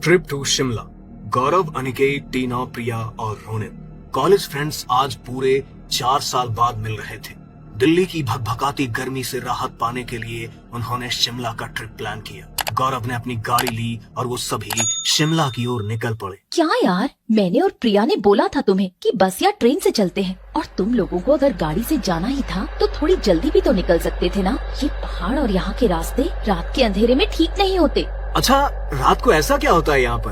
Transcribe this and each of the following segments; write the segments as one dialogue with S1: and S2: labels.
S1: Trip to Shimla. Gaurav, Aniket, Tina, Priya और Ronit college friends आज पूरे 4 साल बाद मिल रहे थे। दिल्ली की भकभकाती गर्मी से राहत पाने के लिए उन्होंने शिमला का ट्रिप प्लान किया। गौरव ने अपनी गाड़ी ली और वो सभी शिमला की ओर निकल पड़े।
S2: क्या यार, मैंने और प्रिया ने बोला था तुम्हें कि बस या ट्रेन से चलते हैं, और तुम लोगों को अगर गाड़ी से जाना ही था तो थोड़ी जल्दी भी तो निकल सकते थे ना। ये पहाड़ और यहाँ के रास्ते रात के अंधेरे में ठीक नहीं होते।
S1: अच्छा, रात को ऐसा क्या होता है यहाँ पर?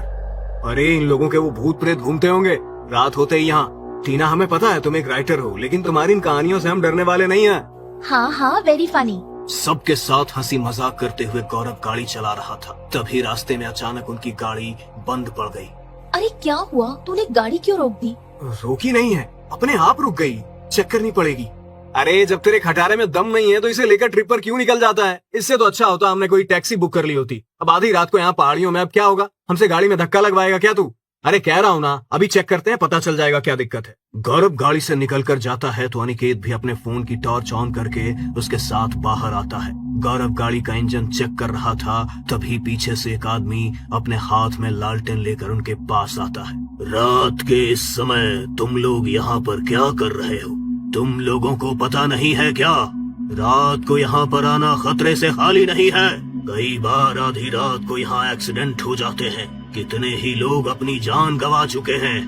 S1: अरे इन लोगों के वो भूत प्रेत घूमते होंगे रात होते ही यहाँ। टीना, हमें पता है तुम एक राइटर हो, लेकिन तुम्हारी इन कहानियों से हम डरने वाले नहीं हैं।
S2: हाँ हाँ, वेरी फनी।
S1: सबके साथ हंसी मजाक करते हुए गौरव गाड़ी चला रहा था। तभी रास्ते में अचानक उनकी गाड़ी बंद पड़ गई।
S2: अरे क्या हुआ? तूने गाड़ी क्यों रोक दी?
S1: रोकी नहीं है, अपने आप रुक गई। चेक करनी पड़ेगी। अरे जब तेरे खटारे में दम नहीं है तो इसे लेकर ट्रिप पर क्यों निकल जाता है? इससे तो अच्छा होता हमने कोई टैक्सी बुक कर ली होती। अब आधी रात को यहाँ पहाड़ियों में अब क्या होगा? हमसे गाड़ी में धक्का लगवाएगा क्या तू? अरे कह रहा हूँ ना, अभी चेक करते हैं, पता चल जाएगा क्या दिक्कत है। गौरव गाड़ी से निकलकर जाता है तो अनिकेत भी अपने फोन की टॉर्च ऑन करके उसके साथ बाहर आता है। गौरव गाड़ी का इंजन चेक कर रहा था, तभी पीछे से एक आदमी अपने हाथ में लालटेन लेकर उनके पास आता है। रात के इस समय तुम लोग यहाँ पर क्या कर रहे हो? तुम लोगों को पता नहीं है क्या? रात को यहाँ पर आना खतरे से खाली नहीं है। कई बार आधी रात को यहाँ एक्सीडेंट हो जाते हैं। कितने ही लोग अपनी जान गंवा चुके हैं।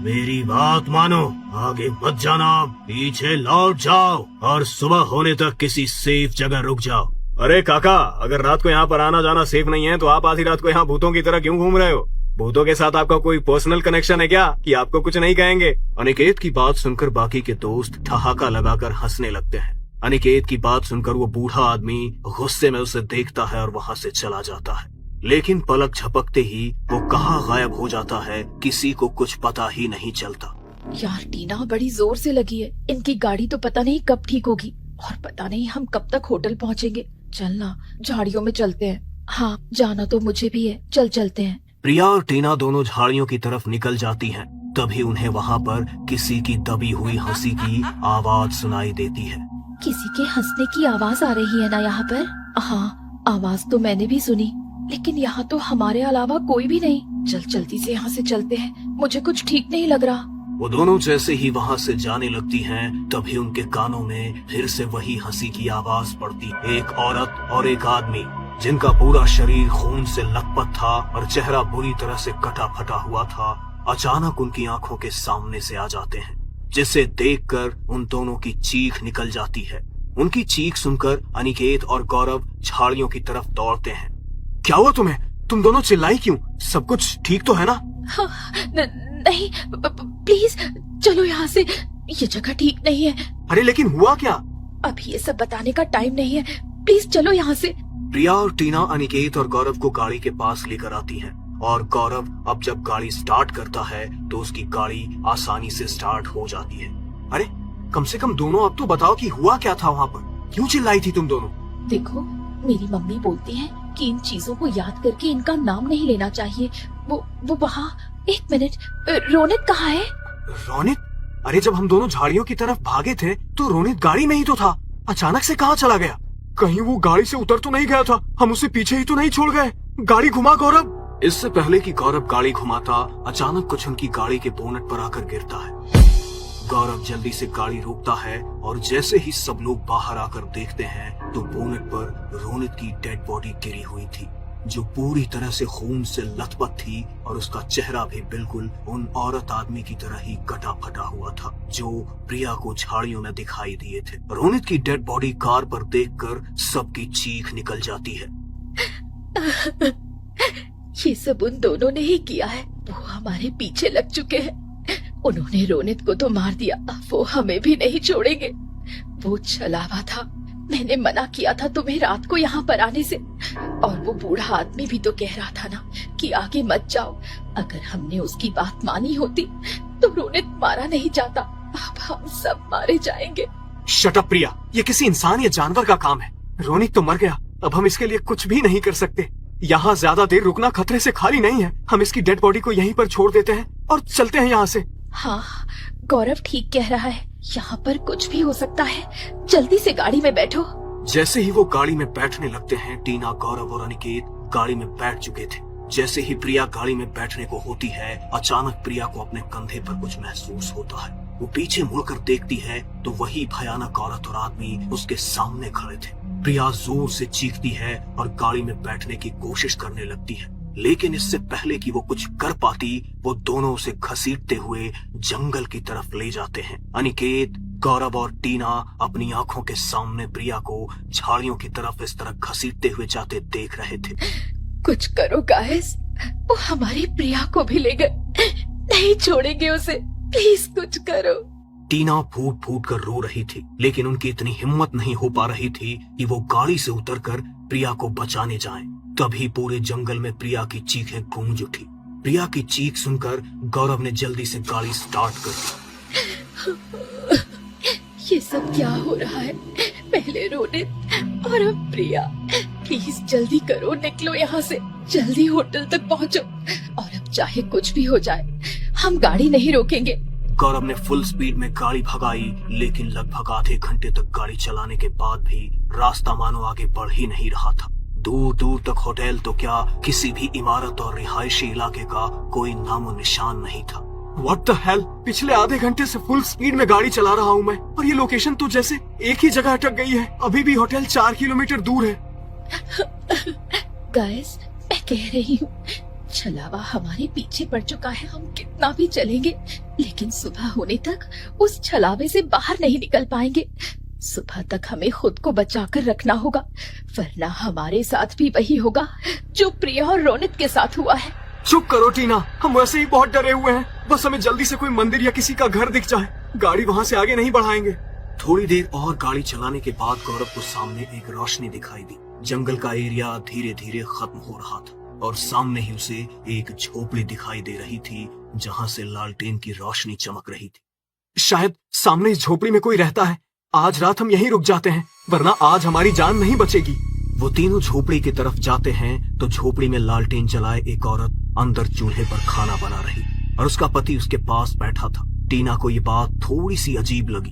S1: मेरी बात मानो, आगे मत जाना, पीछे लौट जाओ और सुबह होने तक किसी सेफ जगह रुक जाओ। अरे काका, अगर रात को यहाँ पर आना जाना सेफ नहीं है तो आप आधी रात को यहाँ भूतों की तरह क्यों घूम रहे हो? भूतों के साथ आपका कोई पर्सनल कनेक्शन है क्या कि आपको कुछ नहीं कहेंगे? अनिकेत की बात सुनकर बाकी के दोस्त ठहाका लगाकर हंसने लगते हैं। अनिकेत की बात सुनकर वो बूढ़ा आदमी गुस्से में उसे देखता है और वहाँ से चला जाता है। लेकिन पलक झपकते ही वो कहाँ गायब हो जाता है, किसी को कुछ पता ही नहीं चलता।
S2: यार टीना, बड़ी जोर से लगी है। इनकी गाड़ी तो पता नहीं कब ठीक होगी, और पता नहीं हम कब तक होटल पहुँचेंगे। चलना, झाड़ियों में चलते हैं। हाँ, जाना तो मुझे भी है, चल चलते हैं।
S1: प्रिया और टीना दोनों झाड़ियों की तरफ निकल जाती हैं। तभी उन्हें वहाँ पर किसी की दबी हुई हंसी की आवाज सुनाई देती है।
S2: किसी के हंसने की आवाज आ रही है ना यहाँ पर? हाँ, आवाज तो मैंने भी सुनी, लेकिन यहाँ तो हमारे अलावा कोई भी नहीं। चल जल्दी से यहाँ से चलते हैं, मुझे कुछ ठीक नहीं लग रहा।
S1: वो दोनों जैसे ही वहाँ से जाने लगती हैं, तभी उनके कानों में फिर से वही हंसी की आवाज पड़ती। एक औरत और एक आदमी, जिनका पूरा शरीर खून से लथपथ था और चेहरा बुरी तरह से कटा फटा हुआ था, अचानक उनकी आंखों के सामने से आ जाते हैं, जिसे देखकर उन दोनों की चीख निकल जाती है। उनकी चीख सुनकर अनिकेत और गौरव झाड़ियों की तरफ दौड़ते हैं। क्या हुआ तुम्हें? तुम दोनों चिल्लाई क्यों? सब कुछ ठीक तो है ना?
S2: हाँ, नहीं, प्लीज चलो यहाँ से, ये जगह ठीक नहीं है।
S1: अरे लेकिन हुआ क्या?
S2: अभी ये सब बताने का टाइम नहीं है, प्लीज चलो यहाँ से।
S1: प्रिया और टीना अनिकेत और गौरव को गाड़ी के पास लेकर आती हैं, और गौरव अब जब गाड़ी स्टार्ट करता है तो उसकी गाड़ी आसानी से स्टार्ट हो जाती है। अरे कम से कम दोनों अब तो बताओ कि हुआ क्या था वहाँ पर? क्यों चिल्लाई थी तुम दोनों?
S2: देखो, मेरी मम्मी बोलती है कि इन चीजों को याद करके इनका नाम नहीं लेना चाहिए। वो वहाँ, एक मिनट, रोनित कहाँ है?
S1: रोनित? अरे जब हम दोनों झाड़ियों की तरफ भागे थे तो रोनित गाड़ी में ही तो था। अचानक से कहाँ चला गया? कहीं वो गाड़ी से उतर तो नहीं गया था? हम उसे पीछे ही तो नहीं छोड़ गए? गाड़ी घुमा गौरव। इससे पहले कि गौरव गाड़ी घुमाता, अचानक कुछ उनकी गाड़ी के बोनट पर आकर गिरता है। गौरव जल्दी से गाड़ी रोकता है और जैसे ही सब लोग बाहर आकर देखते हैं तो बोनट पर रोनित की डेड बॉडी गिरी हुई थी, जो पूरी तरह से खून से लथपथ थी, और उसका चेहरा भी बिल्कुल उन औरत आदमी की तरह ही कटा फटा हुआ था जो प्रिया को झाड़ियों में दिखाई दिए थे। रोनित की डेड बॉडी कार पर देखकर सबकी चीख निकल जाती है।
S2: ये सब उन दोनों ने ही किया है। वो हमारे पीछे लग चुके हैं। उन्होंने रोनित को तो मार दिया, वो हमें भी नहीं छोड़ेंगे। वो छलावा था, मैंने मना किया था तुम्हें रात को यहाँ पर आने से, और वो बूढ़ा आदमी भी तो कह रहा था ना कि आगे मत जाओ। अगर हमने उसकी बात मानी होती तो रोनित मारा नहीं जाता। अब हम सब मारे जाएंगे।
S1: शट अप प्रिया, ये किसी इंसान या जानवर का काम है। रोनित तो मर गया, अब हम इसके लिए कुछ भी नहीं कर सकते। यहाँ ज्यादा देर रुकना खतरे से खाली नहीं है। हम इसकी डेड बॉडी को यहीं पर छोड़ देते हैं और चलते हैं यहाँ से।
S2: हाँ, गौरव ठीक कह रहा है, यहाँ पर कुछ भी हो सकता है। जल्दी से गाड़ी में बैठो।
S1: जैसे ही वो गाड़ी में बैठने लगते हैं, टीना, गौरव और अनिकेत गाड़ी में बैठ चुके थे। जैसे ही प्रिया गाड़ी में बैठने को होती है, अचानक प्रिया को अपने कंधे पर कुछ महसूस होता है। वो पीछे मुड़कर देखती है तो वही भयानक औरत और आदमी उसके सामने खड़े थे। प्रिया जोर से चीखती है और गाड़ी में बैठने की कोशिश करने लगती है, लेकिन इससे पहले कि वो कुछ कर पाती, वो दोनों उसे घसीटते हुए जंगल की तरफ ले जाते हैं। अनिकेत, गौरव और टीना अपनी आंखों के सामने प्रिया को झाड़ियों की तरफ इस तरह घसीटते हुए जाते देख रहे थे।
S2: कुछ करो गाइस, वो हमारी प्रिया को भी ले गए, नहीं छोड़ेंगे उसे, प्लीज कुछ करो।
S1: टीना फूट फूट कर रो रही थी, लेकिन उनकी इतनी हिम्मत नहीं हो पा रही थी कि वो गाड़ी से उतरकर प्रिया को बचाने जाएं। तभी पूरे जंगल में प्रिया की चीखें गूंज उठी। प्रिया की चीख सुनकर गौरव ने जल्दी से गाड़ी स्टार्ट कर दी।
S2: ये सब क्या हो रहा है? पहले रोनित और अब प्रिया, प्लीज जल्दी करो, निकलो यहाँ से, जल्दी होटल तक पहुँचो, और अब चाहे कुछ भी हो जाए हम गाड़ी नहीं रोकेंगे।
S1: गौरव ने फुल स्पीड में गाड़ी भगाई, लेकिन लगभग आधे घंटे तक गाड़ी चलाने के बाद भी रास्ता मानो आगे बढ़ ही नहीं रहा था। दूर दूर तक होटल तो क्या, किसी भी इमारत और रिहायशी इलाके का कोई नामो निशान नहीं था। What the hell? पिछले आधे घंटे से फुल स्पीड में गाड़ी चला रहा हूँ मैं, और ये लोकेशन तो जैसे एक ही जगह अटक गई है। अभी भी होटल 4 किलोमीटर दूर है।
S2: गाइस, मैं कह रही हूँ, छलावा हमारे पीछे पड़ चुका है। हम कितना भी चलेंगे, लेकिन सुबह होने तक उस छलावे से बाहर नहीं निकल पाएंगे। सुबह तक हमें खुद को बचाकर रखना होगा, वरना हमारे साथ भी वही होगा जो प्रिया और रोनित के साथ हुआ है।
S1: चुप करो टीना, हम वैसे ही बहुत डरे हुए हैं। बस हमें जल्दी से कोई मंदिर या किसी का घर दिख जाए, गाड़ी वहाँ से आगे नहीं बढ़ाएंगे। थोड़ी देर और गाड़ी चलाने के बाद गौरव को सामने एक रोशनी दिखाई दी। जंगल का एरिया धीरे धीरे खत्म हो रहा था और सामने ही उसे एक झोपड़ी दिखाई दे रही थी, जहाँ से लालटेन की रोशनी चमक रही थी। शायद सामने इस झोपड़ी में कोई रहता है। आज रात हम यहीं रुक जाते हैं, वरना आज हमारी जान नहीं बचेगी। वो तीनों झोपड़ी की तरफ जाते हैं तो झोपड़ी में लालटेन जलाए एक औरत अंदर चूल्हे पर खाना बना रही और उसका पति उसके पास बैठा था। टीना को ये बात थोड़ी सी अजीब लगी।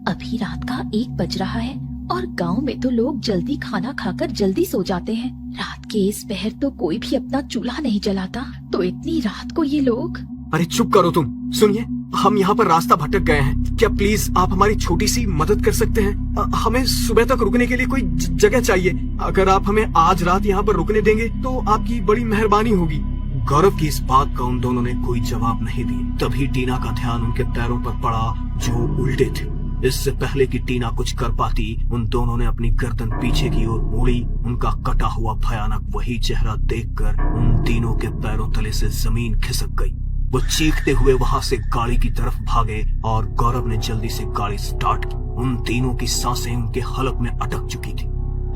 S2: अभी रात का 1 बज रहा है और गांव में तो लोग जल्दी खाना खाकर जल्दी सो जाते हैं। रात के इस पहर तो कोई भी अपना चूल्हा नहीं जलाता, तो इतनी रात को ये लोग।
S1: अरे चुप करो तुम। सुनिए, हम यहाँ पर रास्ता भटक गए हैं। क्या प्लीज आप हमारी छोटी सी मदद कर सकते हैं? हमें सुबह तक रुकने के लिए कोई जगह चाहिए। अगर आप हमें आज रात यहाँ पर रुकने देंगे तो आपकी बड़ी मेहरबानी होगी। गौरव की इस बात का उन दोनों ने कोई जवाब नहीं दिया। तभी टीना का ध्यान उनके पैरों पर पड़ा, जो उल्टे थे। इससे पहले कि टीना कुछ कर पाती, उन दोनों ने अपनी गर्दन पीछे की ओर मोड़ी। उनका कटा हुआ भयानक वही चेहरा देखकर उन तीनों के पैरों तले से जमीन खिसक गई। वो चीखते हुए वहां से गाड़ी की तरफ भागे और गौरव ने जल्दी से गाड़ी स्टार्ट की। उन तीनों की सांसें उनके हलक में अटक चुकी थी।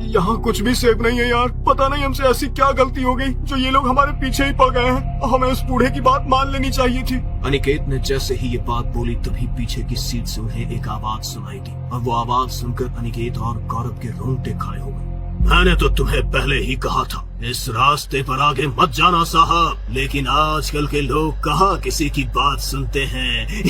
S1: यहाँ कुछ भी सेफ नहीं है यार। पता नहीं हमसे ऐसी क्या गलती हो गई जो ये लोग हमारे पीछे ही पड़ गए हैं। हमें उस बूढ़े की बात मान लेनी चाहिए थी। अनिकेत ने जैसे ही ये बात बोली, तभी पीछे की सीट से उन्हें एक आवाज सुनाई दी और वो आवाज सुनकर अनिकेत और गौरव के रोंगटे खड़े हो गए। मैंने तो तुम्हें पहले ही कहा था, इस रास्ते पर आगे मत जाना साहब, लेकिन आजकल के लोग कहाँ किसी की बात सुनते हैं।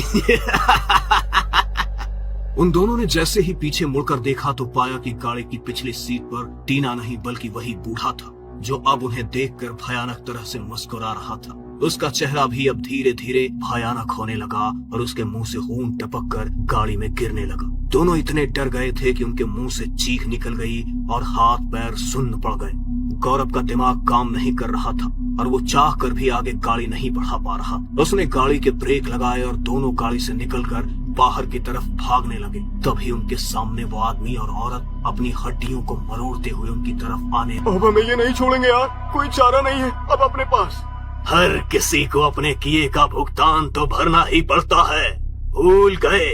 S1: उन दोनों ने जैसे ही पीछे मुड़कर देखा तो पाया कि गाड़ी की पिछली सीट पर टीना नहीं बल्कि वही बूढ़ा था, जो अब उन्हें देखकर भयानक तरह से मुस्कुरा रहा था। उसका चेहरा भी अब धीरे धीरे भयानक होने लगा और उसके मुंह से खून टपक कर गाड़ी में गिरने लगा। दोनों इतने डर गए थे कि उनके मुंह से चीख निकल गई और हाथ पैर सुन्न पड़ गए। गौरव का दिमाग काम नहीं कर रहा था और वो चाह कर भी आगे गाड़ी नहीं बढ़ा पा रहा। उसने गाड़ी के ब्रेक लगाए और दोनों गाड़ी से निकलकर बाहर की तरफ भागने लगे। तभी उनके सामने वो आदमी और औरत अपनी हड्डियों को मरोड़ते हुए उनकी तरफ आने। अब हमें ये नहीं छोड़ेंगे यार, कोई चारा नहीं है अब अपने पास। हर किसी को अपने किए का भुगतान तो भरना ही पड़ता है। भूल गए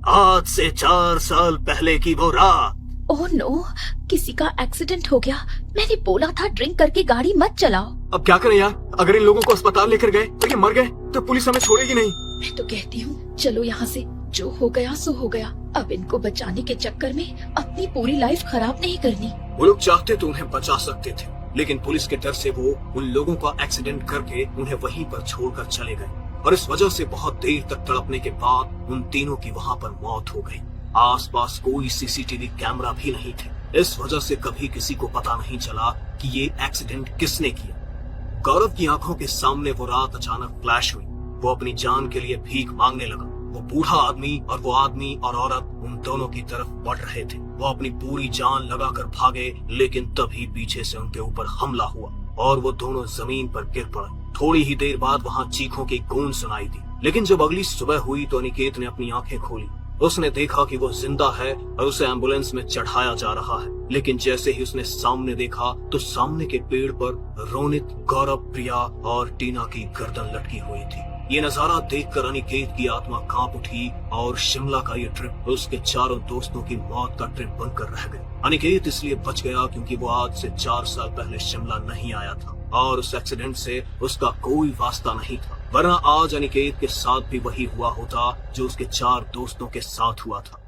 S1: आज से 4 साल पहले की वो रात।
S2: ओह नो, किसी का एक्सीडेंट हो गया। मैंने बोला था ड्रिंक करके गाड़ी मत चलाओ।
S1: अब क्या करें यार? अगर इन लोगों को अस्पताल लेकर गए तो ये मर गए तो पुलिस हमें छोड़ेगी नहीं।
S2: मैं तो कहती हूँ चलो यहाँ से, जो हो गया सो हो गया। अब इनको बचाने के चक्कर में अपनी पूरी लाइफ खराब नहीं करनी।
S1: वो लोग चाहते तो उन्हें बचा सकते थे, लेकिन पुलिस के डर से वो उन लोगों का एक्सीडेंट करके उन्हें वहीं पर छोड़कर चले गए और इस वजह से बहुत देर तक तड़पने के बाद उन तीनों की वहाँ पर मौत हो गई। आसपास कोई सीसीटीवी कैमरा भी नहीं थे, इस वजह से कभी किसी को पता नहीं चला कि ये एक्सीडेंट किसने किया। गौरव की आंखों के सामने वो रात अचानक फ्लैश हुई। वो अपनी जान के लिए भीख मांगने लगा। वो बूढ़ा आदमी और वो आदमी और औरत उन दोनों की तरफ बढ़ रहे थे। वो अपनी पूरी जान लगाकर भागे, लेकिन तभी पीछे से उनके ऊपर हमला हुआ और वो दोनों जमीन पर गिर पड़े। थोड़ी ही देर बाद वहाँ चीखों की गूंज सुनाई दी, लेकिन जब अगली सुबह हुई तो अनिकेत ने अपनी आंखें खोली। उसने देखा कि वो जिंदा है और उसे एम्बुलेंस में चढ़ाया जा रहा है। लेकिन जैसे ही उसने सामने देखा तो सामने के पेड़ पर रोनित, गौरव, प्रिया और टीना की गर्दन लटकी हुई थी। ये नजारा देखकर अनिकेत की आत्मा कांप उठी और शिमला का ये ट्रिप उसके चारों दोस्तों की मौत का ट्रिप बनकर रह गया। अनिकेत इसलिए बच गया क्योंकि वो आज से 4 साल पहले शिमला नहीं आया था और उस एक्सीडेंट से उसका कोई वास्ता नहीं था, वरना आज अनिकेत के साथ भी वही हुआ होता जो उसके 4 दोस्तों के साथ हुआ था।